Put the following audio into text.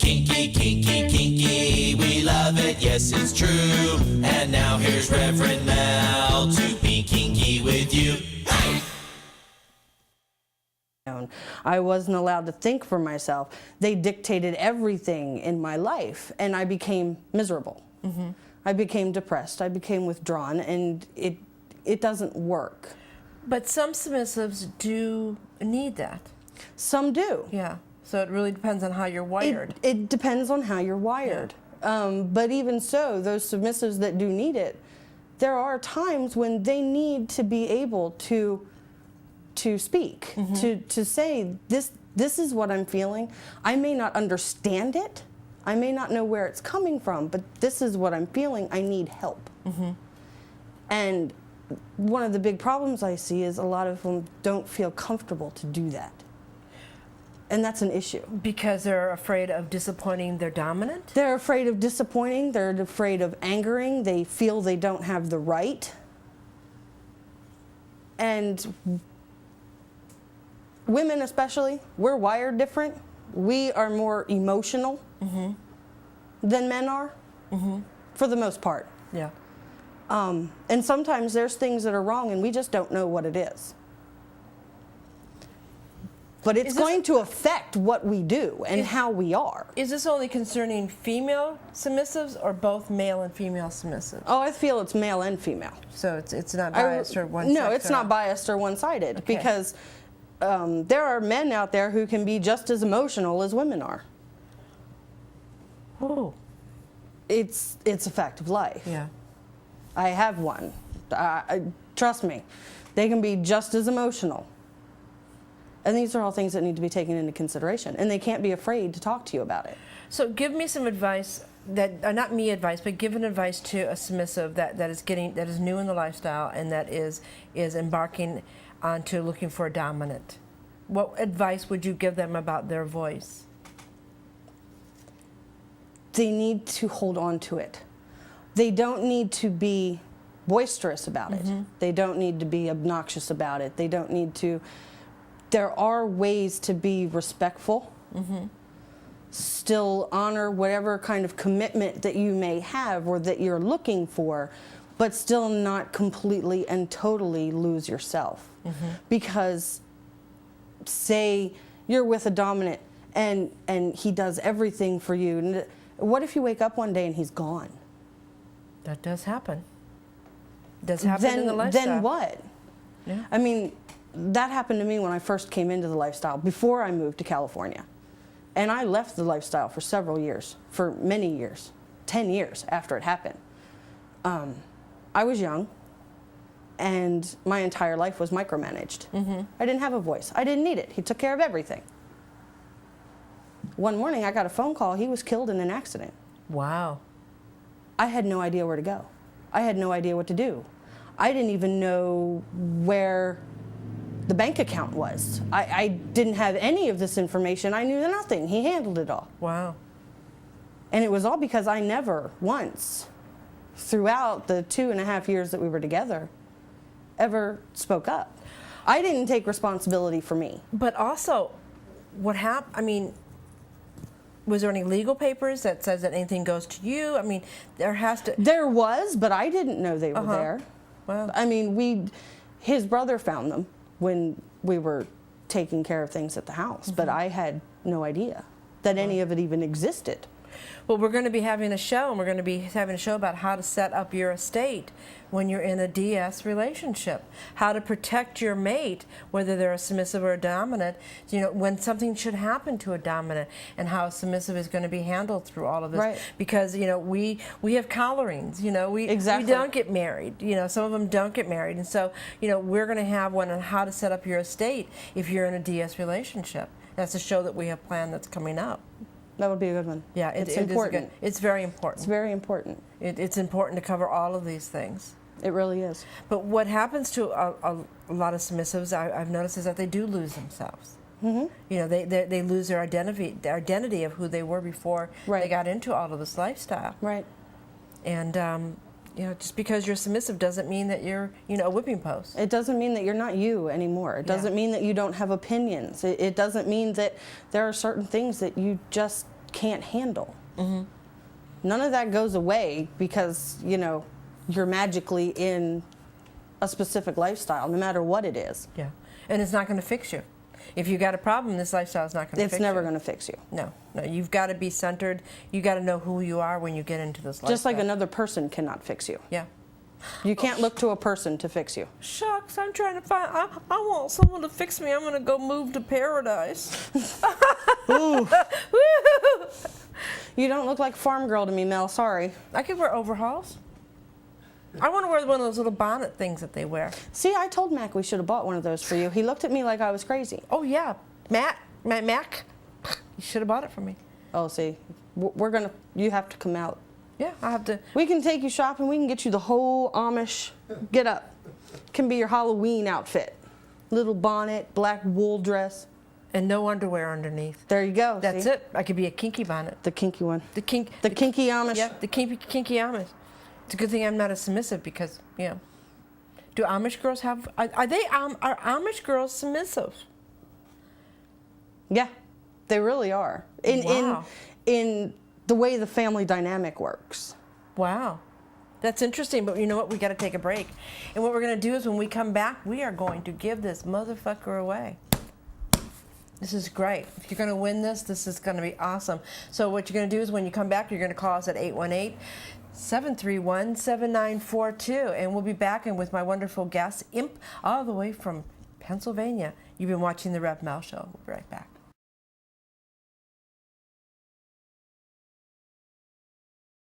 Kinky, kinky, kinky, we love it, yes it's true. And now here's Reverend Mel to be kinky with you. Hey! I wasn't allowed to think for myself. They dictated everything in my life, and I became miserable. Mm-hmm. I became depressed, I became withdrawn, and it doesn't work. But some submissives do need that. Some do. Yeah. So it really depends on how you're wired. It depends on how you're wired. Yeah. But even so, those submissives that do need it, there are times when they need to be able to speak, mm-hmm. to say, this is what I'm feeling. I may not understand it. I may not know where it's coming from, but this is what I'm feeling. I need help. Mm-hmm. And one of the big problems I see is a lot of them don't feel comfortable to do that. And that's an issue. Because they're afraid of disappointing their dominant? They're afraid of disappointing. They're afraid of angering. They feel they don't have the right. And women especially, we're wired different. We are more emotional mm-hmm. than men are, mm-hmm. for the most part. Yeah. And sometimes there's things that are wrong and we just don't know what it is. But it's going to affect what we do and how we are. Is this only concerning female submissives or both male and female submissives? Oh, I feel it's male and female. So it's not biased or one-sided? No, it's not biased or one-sided, okay. Because there are men out there who can be just as emotional as women are. Oh. It's a fact of life. Yeah. I have one. Trust me, they can be just as emotional. And these are all things that need to be taken into consideration, and they can't be afraid to talk to you about it. So give me some advice that, not me advice, but give an advice to a submissive that is new in the lifestyle and that is embarking onto looking for a dominant. What advice would you give them about their voice? They need to hold on to it. They don't need to be boisterous about it. Mm-hmm. They don't need to be obnoxious about it. They don't need to. There are ways to be respectful, mm-hmm. still honor whatever kind of commitment that you may have or that you're looking for, but still not completely and totally lose yourself. Mm-hmm. Because say you're with a dominant and he does everything for you, and what if you wake up one day and he's gone? That does happen. Does happen in the lifestyle. Then what? Yeah. I mean, that happened to me when I first came into the lifestyle, before I moved to California. And I left the lifestyle for several years, for many years, 10 years after it happened. I was young, and my entire life was micromanaged. Mm-hmm. I didn't have a voice. I didn't need it. He took care of everything. One morning, I got a phone call. He was killed in an accident. Wow. I had no idea where to go. I had no idea what to do. I didn't even know where the bank account was. I didn't have any of this information. I knew nothing. He handled it all. Wow. And it was all because I never once, throughout the 2.5 years that we were together, ever spoke up. I didn't take responsibility for me. But also, what happened, I mean, was there any legal papers that says that anything goes to you? I mean, there has to... There was, but I didn't know they were there. Wow. I mean, his brother found them when we were taking care of things at the house, mm-hmm. but I had no idea that any of it even existed. Well, we're going to be having a show, and we're going to be having a show about how to set up your estate when you're in a DS relationship, how to protect your mate, whether they're a submissive or a dominant, you know, when something should happen to a dominant, and how a submissive is going to be handled through all of this. Right. Because, you know, we have collarings, you know, we don't get married, you know, some of them don't get married, and so, you know, we're going to have one on how to set up your estate if you're in a DS relationship. That's a show that we have planned that's coming up. That would be a good one. Yeah, it's important. It's very important. It's very important. It's important to cover all of these things. It really is. But what happens to a lot of submissives, I've noticed, is that they do lose themselves. Mm-hmm. You know, they lose their identity of who they were before they got into all of this lifestyle. Right. And you know, just because you're submissive doesn't mean that you're, you know, a whipping post. It doesn't mean that you're not you anymore. It doesn't mean that you don't have opinions. It doesn't mean that there are certain things that you just can't handle. None of that goes away because, you know, you're magically in a specific lifestyle, no matter what it is. Yeah. And it's not going to fix you. If you got a problem, this lifestyle is not going to fix you. It's never going to fix you. No, no. You've got to be centered. You got to know who you are when you get into this lifestyle. Just like another person cannot fix you. Yeah. You can't look to a person to fix you. Shucks, I'm trying to find, I want someone to fix me. I'm going to go move to paradise. Ooh. You don't look like farm girl to me, Mel. Sorry. I could wear overalls. I want to wear one of those little bonnet things that they wear. See, I told Mac we should have bought one of those for you. He looked at me like I was crazy. Oh, yeah. Mac, you should have bought it for me. Oh, see, you have to come out. Yeah, I have to. We can take you shopping. We can get you the whole Amish get up. Can be your Halloween outfit. Little bonnet, black wool dress. And no underwear underneath. There you go. That's see? it. I could be a kinky bonnet. The kinky one. The kinky Amish. Yeah, the kinky Amish. It's a good thing I'm not a submissive because, yeah. Do Amish girls have? Are Amish girls submissive? Yeah, they really are. In the way the family dynamic works. Wow. That's interesting, but you know what? We got to take a break. And what we're going to do is when we come back, we are going to give this motherfucker away. This is great. If you're going to win this, this is going to be awesome. So what you're going to do is when you come back, you're going to call us at 818-731-7942. And we'll be back and with my wonderful guest, Imp, all the way from Pennsylvania. You've been watching the Rev Mel Show. We'll be right back.